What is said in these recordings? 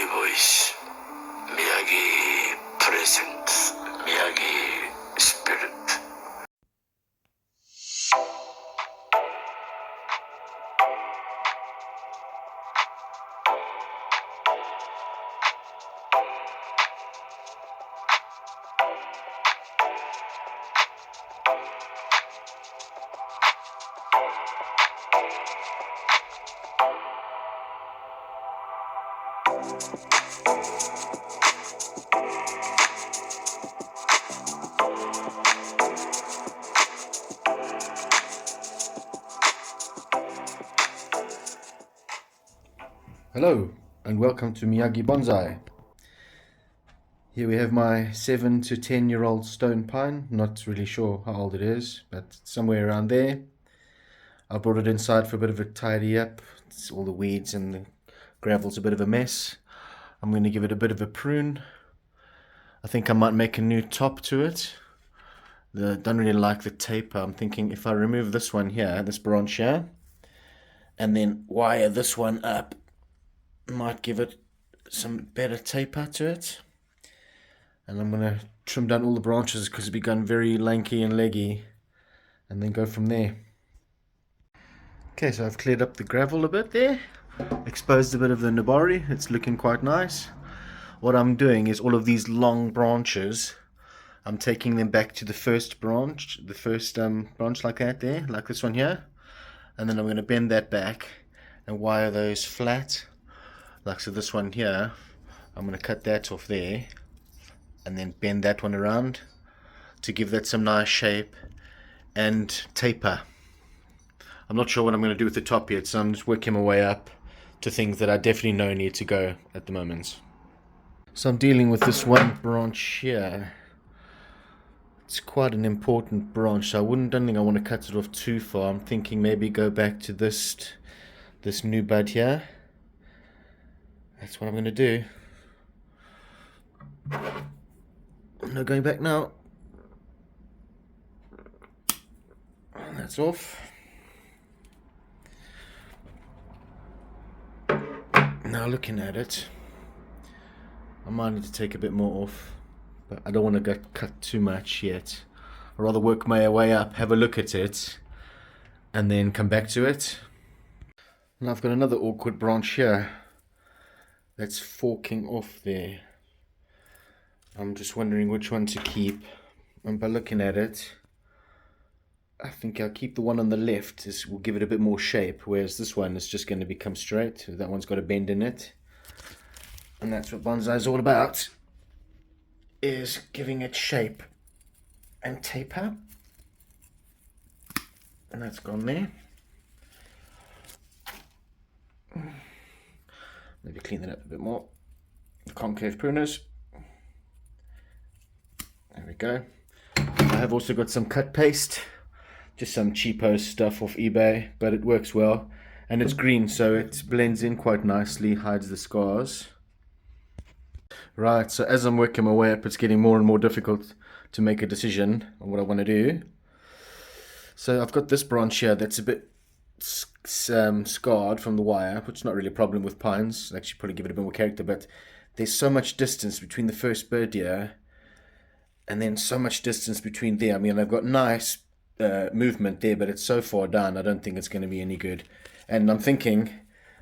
voice, Miyagi presence, Miyagi spirit. Hello and welcome to Miyagi Bonsai. Here we have my 7 to 10-year-old stone pine. Not really sure how old it is, but somewhere around there. I brought it inside for a bit of a tidy up. All the weeds and the gravel's a bit of a mess. I'm going to give it a bit of a prune. I think I might make a new top to it. Don't really like the taper. I'm thinking if I remove this one here, this branch here, and then wire this one up, might give it some better taper to it. And I'm going to trim down all the branches because it's become very lanky and leggy, and then go from there. Okay, so I've cleared up the gravel a bit there, exposed a bit of the nabari. It's looking quite nice. What I'm doing is all of these long branches, I'm taking them back to the first branch, branch like that there, like this one here, and then I'm going to bend that back and wire those flat. Like so, this one here, I'm going to cut that off there and then bend that one around to give that some nice shape and taper. I'm not sure what I'm going to do with the top yet, so I'm just working my way up to things that I definitely know need to go at the moment. So I'm dealing with this one branch here. It's quite an important branch, so don't think I want to cut it off too far. I'm thinking maybe go back to this new bud here. That's what I'm going to do. No going back now. That's off. Now looking at it, I might need to take a bit more off, but I don't want to cut too much yet. I'd rather work my way up, have a look at it, and then come back to it. And I've got another awkward branch here that's forking off there. I'm just wondering which one to keep, and by looking at it, I think I'll keep the one on the left. This will give it a bit more shape, whereas this one is just going to become straight. That one's got a bend in it, and that's what bonsai is all about, is giving it shape and taper. And that's gone there. Maybe clean that up a bit more. The concave pruners. There we go. I have also got some cut paste, just some cheapo stuff off eBay, but it works well, and it's green, so it blends in quite nicely, hides the scars. Right, so as I'm working my way up, it's getting more and more difficult to make a decision on what I want to do. So I've got this branch here that's a bit scarred from the wire, which is not really a problem with pines. Actually probably give it a bit more character, but there's so much distance between the first bird here and then so much distance between there. I mean, I've got nice movement there, but it's so far down, I don't think it's going to be any good. And I'm thinking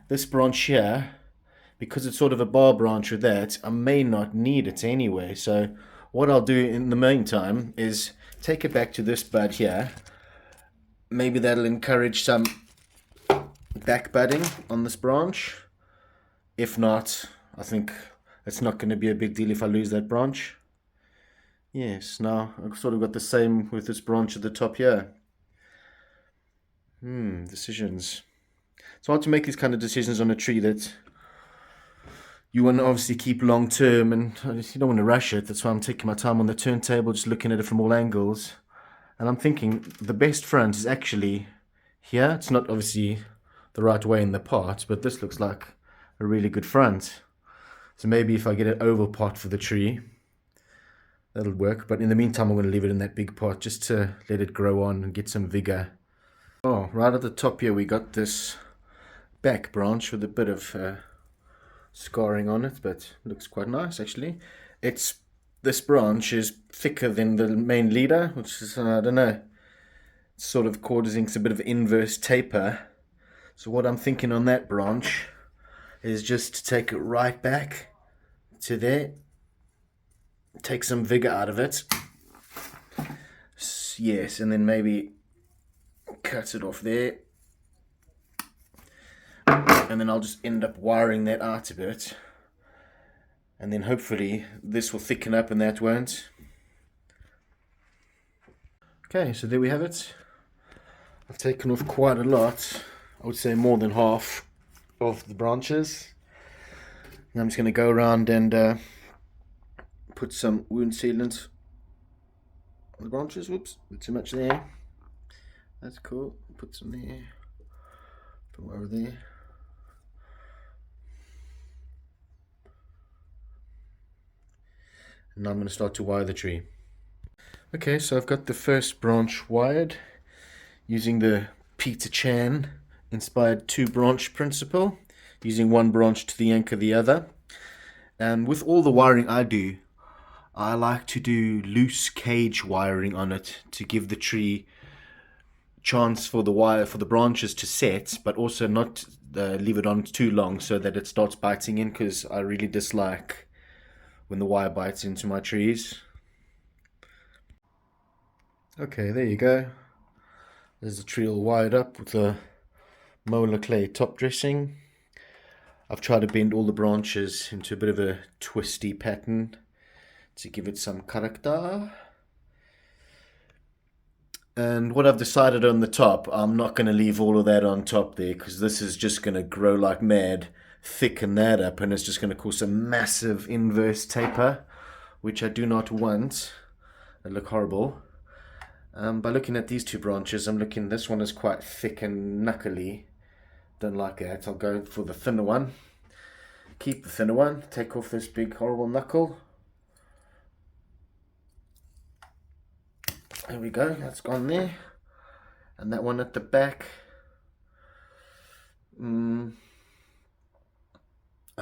this branch here, because it's sort of a bar branch with that, I may not need it anyway. So what I'll do in the meantime is take it back to this bud here. Maybe that'll encourage some back budding on this branch. If not, I think it's not going to be a big deal if I lose that branch. Yes, now I've sort of got the same with this branch at the top here. Decisions. It's hard to make these kind of decisions on a tree that you want to obviously keep long term, and you don't want to rush it. That's why I'm taking my time on the turntable, just looking at it from all angles. And I'm thinking the best front is actually here. It's not obviously the right way in the pot, but this looks like a really good front. So maybe if I get an oval pot for the tree, that'll work. But in the meantime, I'm going to leave it in that big pot just to let it grow on and get some vigor. Oh, right at the top here, we got this back branch with a bit of scarring on it, but looks quite nice actually. This branch is thicker than the main leader, which is, I don't know, sort of causing a bit of inverse taper. So what I'm thinking on that branch is just to take it right back to there, take some vigor out of it. Yes, and then maybe cut it off there. And then I'll just end up wiring that out a bit. And then hopefully this will thicken up and that won't. Okay, so there we have it. I've taken off quite a lot. I would say more than half of the branches. And I'm just going to go around and put some wound sealant on the branches. Whoops, a bit too much there. That's cool. Put some there. Put one over there. And now I'm going to start to wire the tree. Okay, so I've got the first branch wired using the Peter Chan inspired 2-branch principle, using one branch to the anchor the other. And with all the wiring I do, I like to do loose cage wiring on it to give the tree chance for the branches to set, but also not leave it on too long so that it starts biting in, because I really dislike when the wire bites into my trees. Okay, there you go. There's the tree all wired up with the molar clay top dressing. I've tried to bend all the branches into a bit of a twisty pattern to give it some character. And what I've decided on the top, I'm not going to leave all of that on top there, because this is just going to grow like mad, thicken that up, and it's just going to cause a massive inverse taper, which I do not want. They look horrible. By looking at these 2 branches, I'm looking, this one is quite thick and knuckly. Don't like that. I'll go for the thinner one. Keep the thinner one. Take off this big horrible knuckle. There we go. That's gone there. And that one at the back. I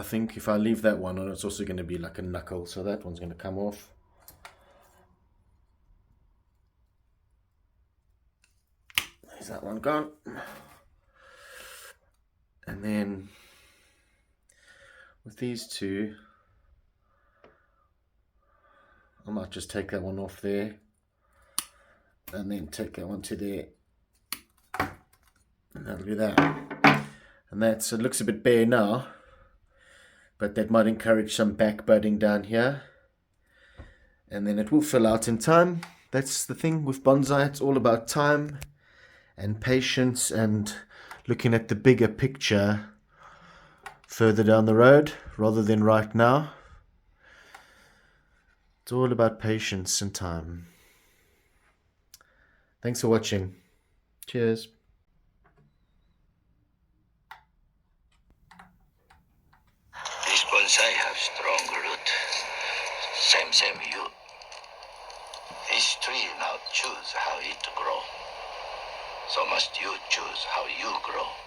think if I leave that one on, it's also going to be like a knuckle. So that one's going to come off. There's that one gone. And then with these 2, I might just take that one off there and then take that one to there, and that'll be that. And that's, it looks a bit bare now, but that might encourage some back budding down here, and then it will fill out in time. That's the thing with bonsai, it's all about time and patience and looking at the bigger picture further down the road rather than right now. It's all about patience and time. Thanks for watching. Cheers. This bonsai have strong root. Same you. This tree now choose how it grow. So must you choose how you grow.